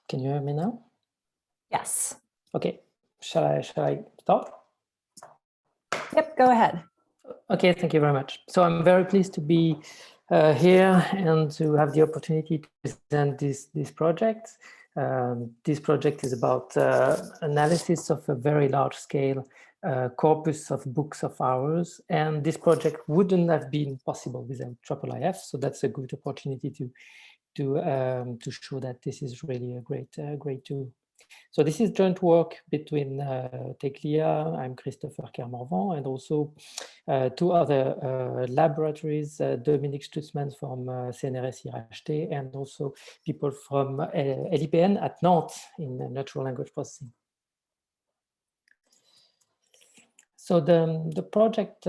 Can you hear me now? Yes. Okay. Shall I start? Yep, go ahead. Okay, thank you very much. So I'm very pleased to be here and to have the opportunity to present this project. This project is about analysis of a very large scale corpus of books of hours, and this project wouldn't have been possible without IIIF. So that's a good opportunity to show that this is really a great tool. So this is joint work between TEKLIA, I'm Christopher Kermorvant, and also two other laboratories, Dominique Stutzmann from CNRS IIIF, and also people from LIPN at Nantes in natural language processing. So the project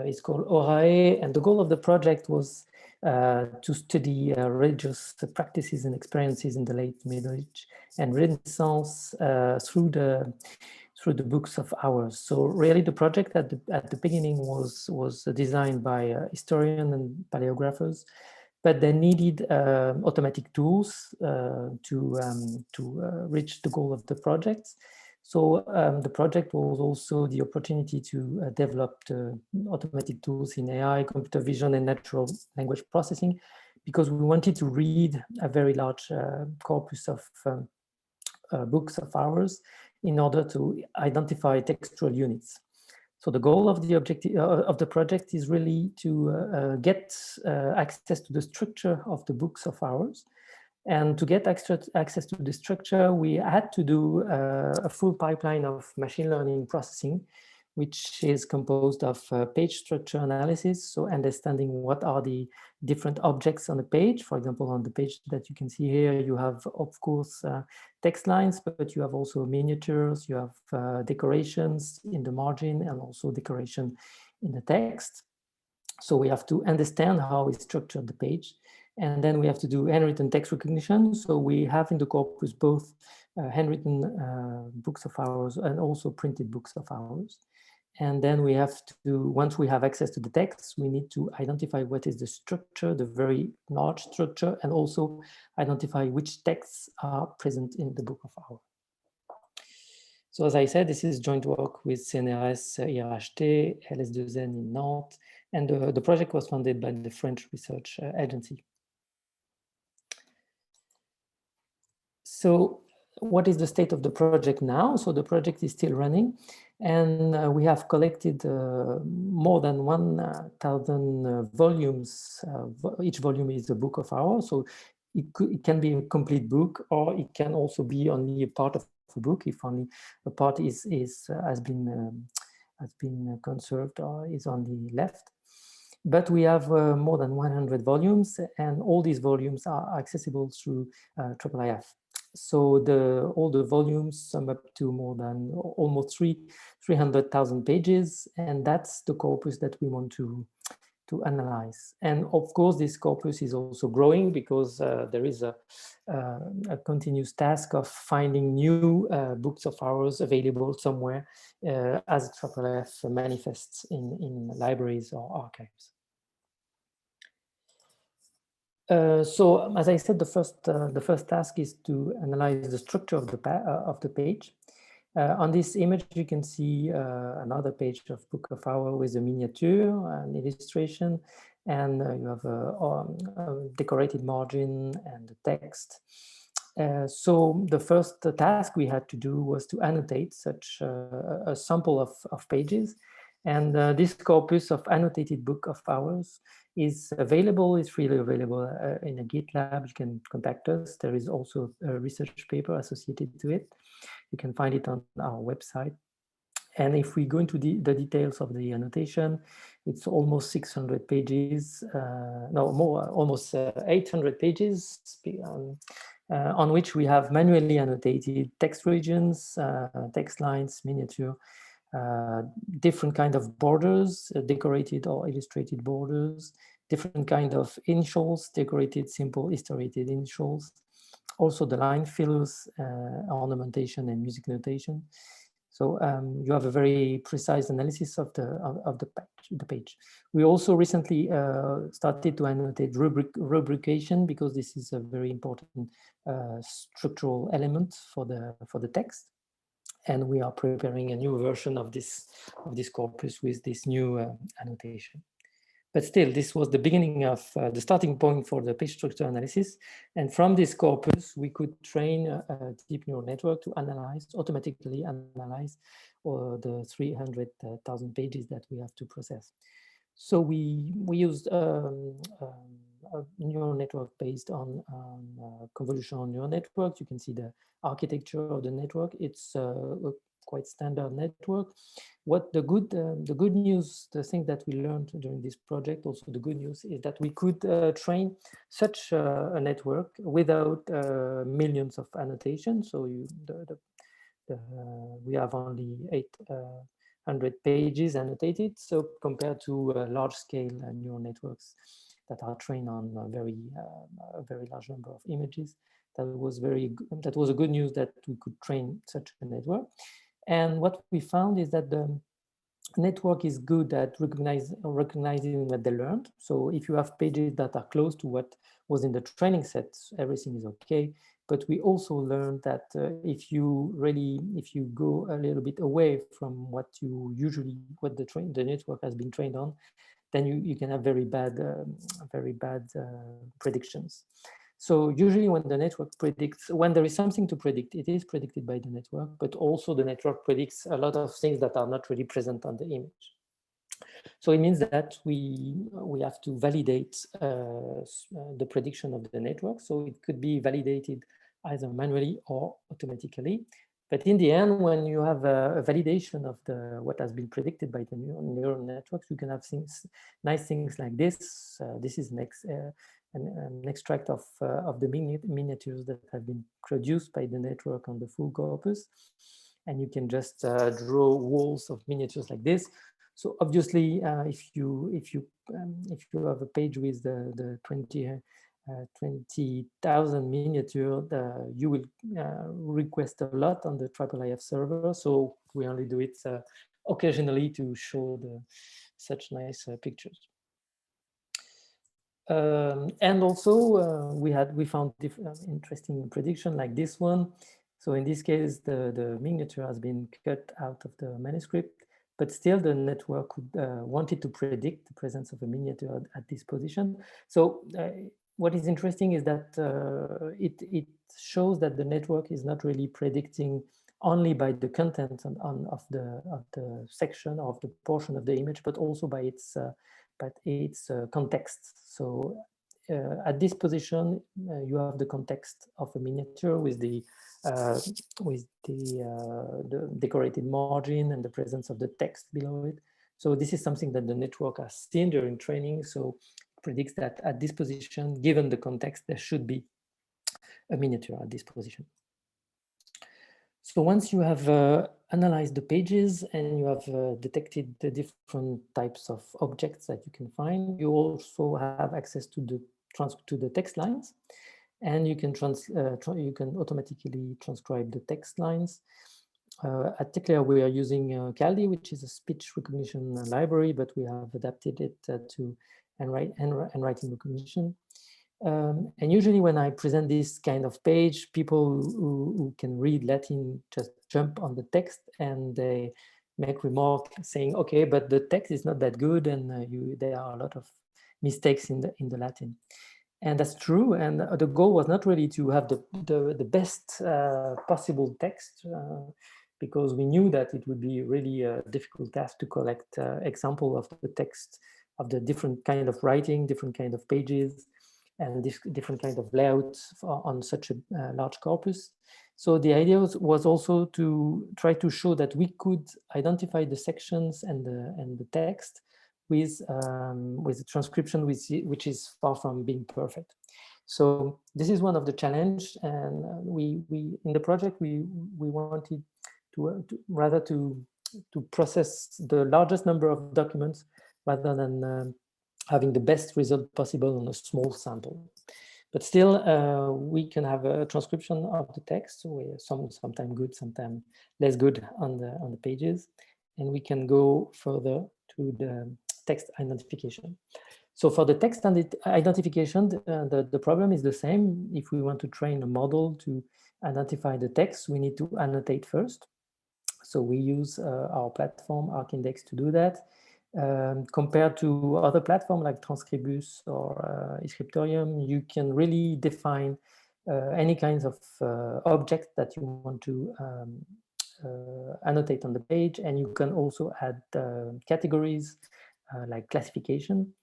is called HORAE, and the goal of the project was to study religious practices and experiences in the late Middle Age and Renaissance through the books of hours. So really, the project at the beginning was designed by historians and paleographers, but they needed automatic tools to reach the goal of the project. So the project was also the opportunity to develop the automatic tools in AI, computer vision, and natural language processing, because we wanted to read a very large corpus of books of hours in order to identify textual units. So the goal of the objective of the project is really to get access to the structure of the books of hours. And to get access to the structure, we had to do a full pipeline of machine learning processing, which is composed of page structure analysis. So understanding what are the different objects on the page. For example, on the page that you can see here, you have, of course, text lines, but you have also miniatures, you have decorations in the margin, and also decoration in the text. So we have to understand how we structured the page. And then we have to do handwritten text recognition. So we have in the corpus both handwritten books of hours and also printed books of hours. And then we have to, once we have access to the text, we need to identify what is the structure, the very large structure, and also identify which texts are present in the book of hours. So as I said, this is joint work with CNRS IIIF, LS2N in Nantes, and the project was funded by the French Research Agency. So what is the state of the project now? So the project is still running, and we have collected more than 1,000 volumes. Each volume is a book of hours, so it can be a complete book, or it can also be only a part of a book if only a part has been conserved or is only left. But we have more than 100 volumes, and all these volumes are accessible through IIIF. So all the volumes sum up to more than almost 300,000 pages, and that's the corpus that we want to analyze. And of course, this corpus is also growing because there is a continuous task of finding new books of hours available somewhere as IIIF manifests in libraries or archives. So, as I said, the first task is to analyze the structure of the page. On this image, you can see another page of Book of Hours with a miniature, an illustration, and you have a decorated margin and the text. So the first task we had to do was to annotate such a sample of pages. And this corpus of annotated Book of Hours is available, it's freely available in a GitLab. You can contact us. There is also a research paper associated to it. You can find it on our website. And if we go into the details of the annotation, it's almost 600 pages, no more, almost 800 pages on which we have manually annotated text regions, text lines, miniature, different kind of borders, decorated or illustrated borders, different kind of initials, decorated, simple, illustrated initials, also the line fillers, ornamentation and music notation. So you have a very precise analysis of the page. We also recently started to annotate rubrication, because this is a very important structural element for the text. And we are preparing a new version of this corpus with this new annotation. But still, this was the beginning of the starting point for the page structure analysis. And from this corpus, we could train a deep neural network to automatically analyze the 300,000 pages that we have to process. So we used a neural network based on convolutional neural networks. You can see the architecture of the network. It's a quite standard network. What the good news, the thing that we learned during this project, also the good news, is that we could train such a network without millions of annotations. So we have only 800 pages annotated. So compared to large-scale neural networks that are trained on a very large number of images, that was a good news that we could train such a network. And what we found is that the network is good at recognizing what they learned. So if you have pages that are close to what was in the training set, everything is okay. But we also learned that if you go a little bit away from what the network has been trained on, then you can have very bad predictions. So usually when the network predicts, when there is something to predict, it is predicted by the network, but also the network predicts a lot of things that are not really present on the image. So it means that we have to validate the prediction of the network. So it could be validated either manually or automatically. But in the end, when you have a validation of what has been predicted by the neural networks, you can have nice things like this. This is an extract of the miniatures that have been produced by the network on the full corpus. And you can just draw walls of miniatures like this. So obviously, if you have a page with the 20,000 miniature, you will request a lot on the IIIF server. So we only do it occasionally to show such nice pictures. And also we found interesting prediction like this one. So in this case, the miniature has been cut out of the manuscript, but still the network wanted to predict the presence of a miniature at this position. So what is interesting is that it shows that the network is not really predicting only by the content of the section or of the portion of the image, but also by its context. So at this position, you have the context of a miniature with the decorated margin and the presence of the text below it. So this is something that the network has seen during training. So it predicts that at this position, given the context, there should be a miniature at this position. So once you have analyzed the pages and you have detected the different types of objects that you can find, you also have access to the text lines, and you can automatically transcribe the text lines. At TEKLIA, we are using Caldi, which is a speech recognition library, but we have adapted it to handwriting recognition. And usually when I present this kind of page, people who can read Latin just jump on the text and they make remark saying, okay, but the text is not that good, and there are a lot of mistakes in the Latin. And that's true. And the goal was not really to have the best possible text, because we knew that it would be really a difficult task to collect example of the text of the different kind of writing, different kind of pages, and different kind of layouts on such a large corpus. So the idea was also to try to show that we could identify the sections and the text with the transcription, which is far from being perfect. So this is one of the challenge, and we in the project we wanted to process the largest number of documents rather than having the best result possible on a small sample. But still, we can have a transcription of the text, where sometimes good, sometimes less good on the pages, and we can go further to the text identification. So for the text identification, the problem is the same. If we want to train a model to identify the text, we need to annotate first. So we use our platform Arkindex to do that. Compared to other platforms like Transcribus or eScriptorium, you can really define any kinds of objects that you want to annotate on the page, and you can also add categories like classification.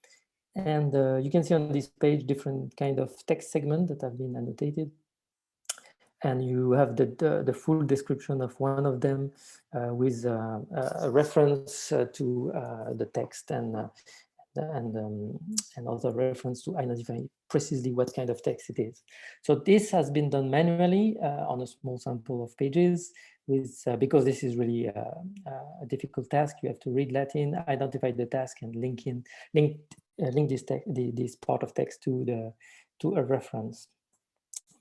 And you can see on this page different kind of text segments that have been annotated. And you have the full description of one of them with a reference to the text and also reference to identify precisely what kind of text it is. So this has been done manually on a small sample of pages with because this is really a difficult task. You have to read Latin, identify the task, and link this part of text to a reference.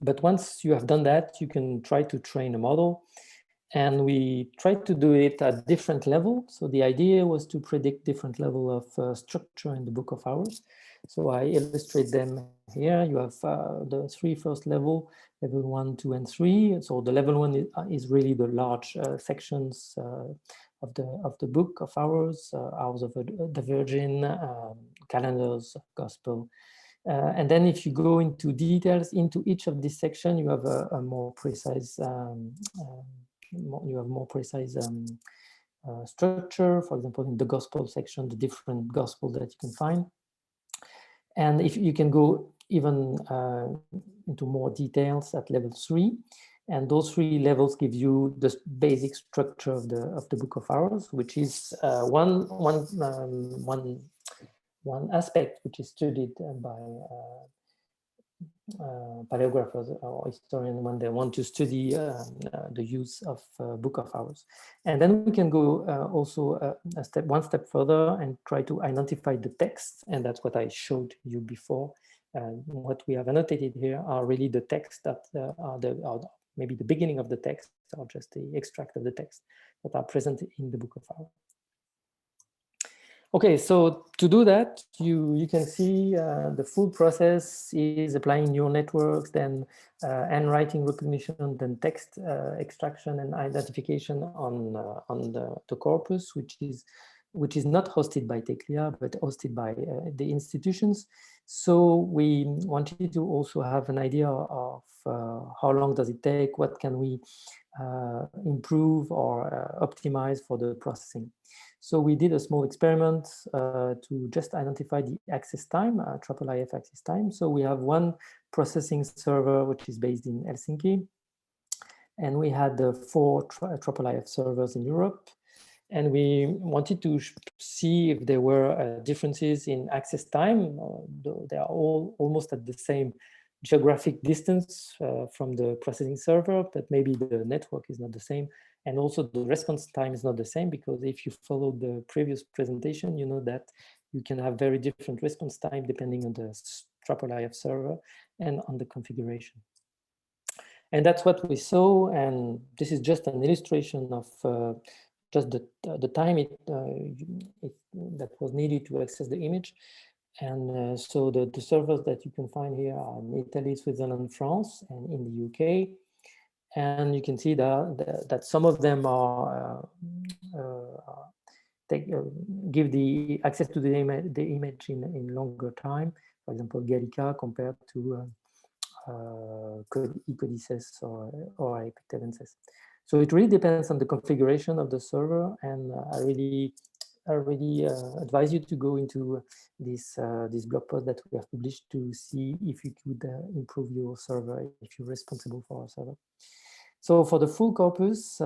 But once you have done that, you can try to train a model. And we tried to do it at different levels. So the idea was to predict different level of structure in the book of hours. So I illustrate them here. You have the three first level 1, 2, and 3. So the level 1 is really the large sections of the book of hours, Hours of the Virgin, calendars, gospel. And then if you go into details into each of these sections, you have a more precise structure. For example, in the gospel section, the different gospel that you can find. And if you can go even into more details at level 3, and those 3 levels give you the basic structure of the book of hours, which is one aspect which is studied by paleographers or historians when they want to study the use of book of hours. And then we can go also one step further and try to identify the text, and that's what I showed you before. What we have annotated here are really the text that are maybe the beginning of the text or just the extract of the text that are present in the book of hours. Okay, so to do that, you can see the full process is applying neural networks, then handwriting recognition, then text extraction and identification on the corpus, which is not hosted by TEKLIA, but hosted by the institutions. So we wanted to also have an idea of how long does it take, what can we improve or optimize for the processing. So we did a small experiment to just identify the access time, IIIF access time. So we have one processing server which is based in Helsinki, and we had 4 IIIF servers in Europe. And we wanted to see if there were differences in access time. They are all almost at the same geographic distance from the processing server, but maybe the network is not the same. And also the response time is not the same, because if you follow the previous presentation, you know that you can have very different response time depending on the IIIF server and on the configuration. And that's what we saw. And this is just an illustration of just the time that was needed to access the image. And so the servers that you can find here are in Italy, Switzerland, France, and in the UK. And you can see that some of them are give the access to the image in longer time. For example, Gallica compared to Ecodices or Epictevenses. So it really depends on the configuration of the server, and I really advise you to go into this blog post that we have published to see if you could improve your server if you're responsible for our server. So for the full corpus,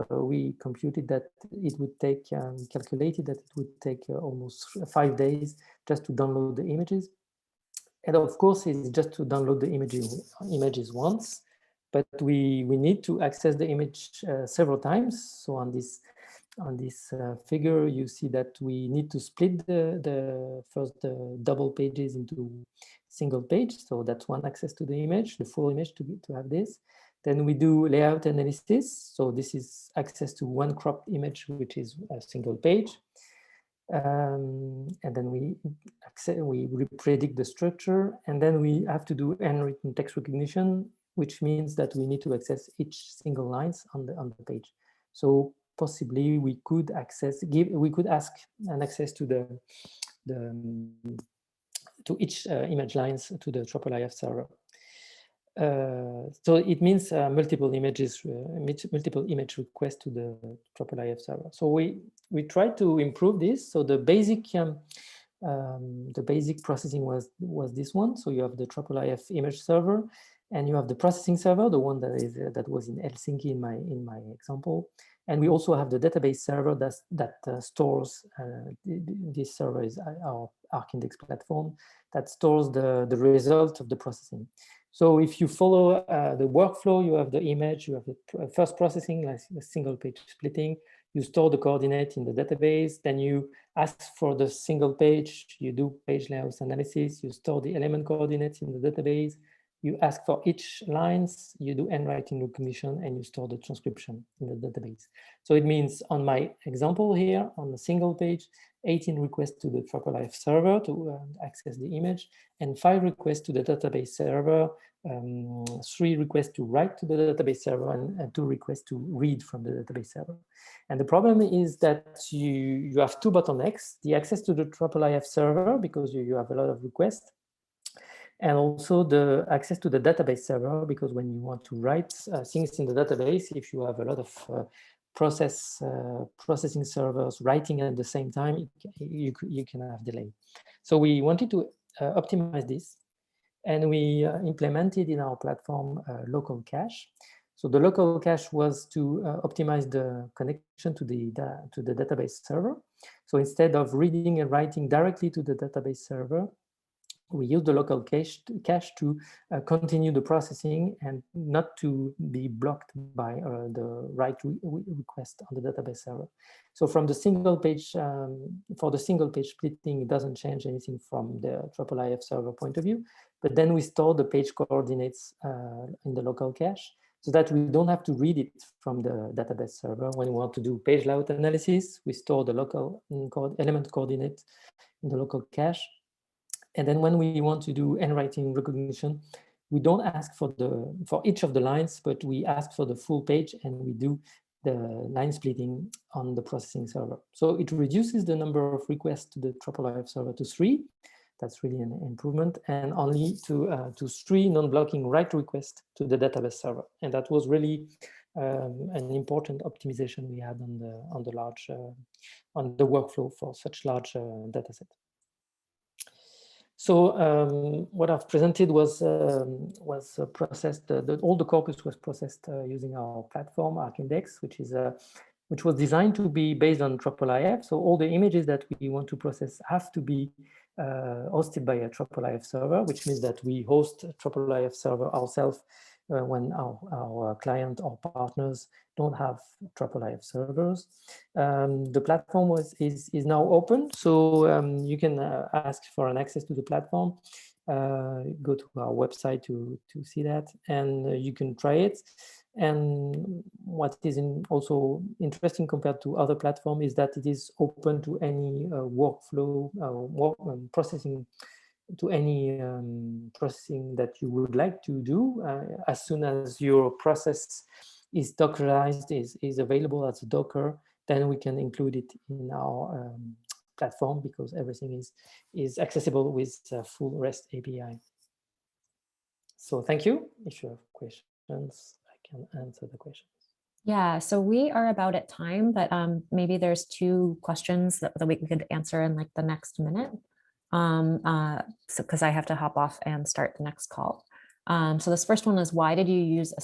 we computed that it would take, calculated that it would take almost 5 days just to download the images. And of course, it's just to download the images once, but we need to access the image several times. So on this figure, you see that we need to split the first double pages into single page. So that's one access to the image, the full image to have this. Then we do layout analysis. So this is access to one cropped image, which is a single page. And then we predict the structure, and then we have to do handwritten text recognition, which means that we need to access each single lines on the page. So possibly we could ask an access to to each image lines to the IIIF server. So it means multiple image requests to the IIIF server. So we try to improve this. So the basic processing was this one. So you have the IIIF image server, and you have the processing server, the one that was in Helsinki in my example. And we also have the database server that stores. This server is our Arkindex platform that stores the result of the processing. So if you follow the workflow, you have the image, you have the first processing, like a single page splitting, you store the coordinate in the database, then you ask for the single page, you do page layout analysis, you store the element coordinates in the database, you ask for each lines, you do handwriting recognition, and you store the transcription in the database. So it means on my example here, on the single page, 18 requests to the IIIF server to access the image, and 5 requests to the database server, 3 requests to write to the database server, and 2 requests to read from the database server. And the problem is that you have 2 bottlenecks: the access to the IIIF server, because you have a lot of requests, and also the access to the database server, because when you want to write things in the database, if you have a lot of processing servers writing at the same time, you can have delay. So we wanted to optimize this, and we implemented in our platform local cache. So the local cache was to optimize the connection to the database server. So instead of reading and writing directly to the database server, we use the local cache to continue the processing and not to be blocked by the write request on the database server. So from the single page, for the single page splitting, it doesn't change anything from the IIIF server point of view, but then we store the page coordinates in the local cache, so that we don't have to read it from the database server. When we want to do page layout analysis, we store the local element coordinate in the local cache. And then when we want to do handwriting recognition, we don't ask for each of the lines, but we ask for the full page, and we do the line splitting on the processing server. So it reduces the number of requests to the IIIF server to 3. That's really an improvement, and only to 3 non-blocking write requests to the database server. And that was really an important optimization we had on the workflow for such large data set. So what I've presented was processed. All the corpus was processed using our platform Arkindex, which was designed to be based on IIIF. So all the images that we want to process have to be hosted by a IIIF server, which means that we host a IIIF server ourselves when our client or partners don't have IIIF servers. The platform is now open, so you can ask for an access to the platform. Go to our website to see that, and you can try it. And what is also interesting compared to other platforms is that it is open to any workflow, processing, to any processing that you would like to do. As soon as your process is Dockerized, is available as a Docker, then we can include it in our platform, because everything is accessible with full REST API. So thank you. If you have questions, I can answer the questions. Yeah, so we are about at time, but maybe there's 2 questions that we could answer in like the next minute. So because I have to hop off and start the next call. So this first one is, why did you use a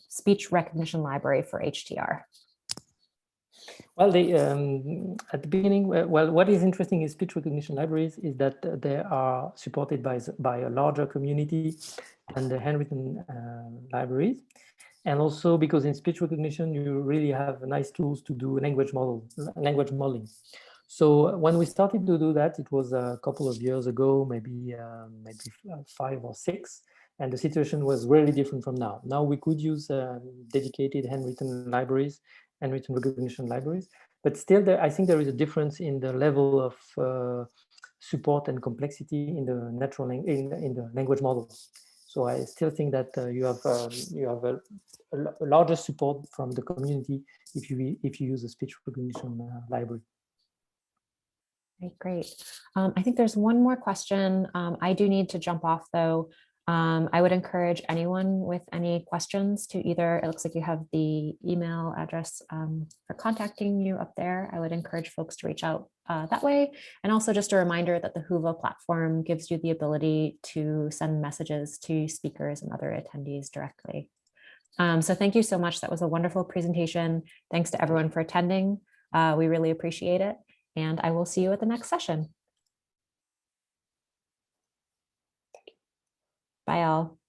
speech recognition library for HTR? Well, at the beginning, well, what is interesting in speech recognition libraries is that they are supported by a larger community than the handwritten libraries. And also because in speech recognition, you really have nice tools to do language modeling. So when we started to do that, it was a couple of years ago, maybe 5 or 6, and the situation was really different from now. Now we could use dedicated handwritten libraries, handwritten recognition libraries, but still, I think there is a difference in the level of support and complexity in the natural in the language models. So I still think that you have a larger support from the community if you use a speech recognition library. Okay, great. I think there's one more question. I do need to jump off though. I would encourage anyone with any questions to either, it looks like you have the email address for contacting you up there. I would encourage folks to reach out that way. And also just a reminder that the Whova platform gives you the ability to send messages to speakers and other attendees directly. So thank you so much. That was a wonderful presentation. Thanks to everyone for attending. We really appreciate it. And I will see you at the next session. Bye all.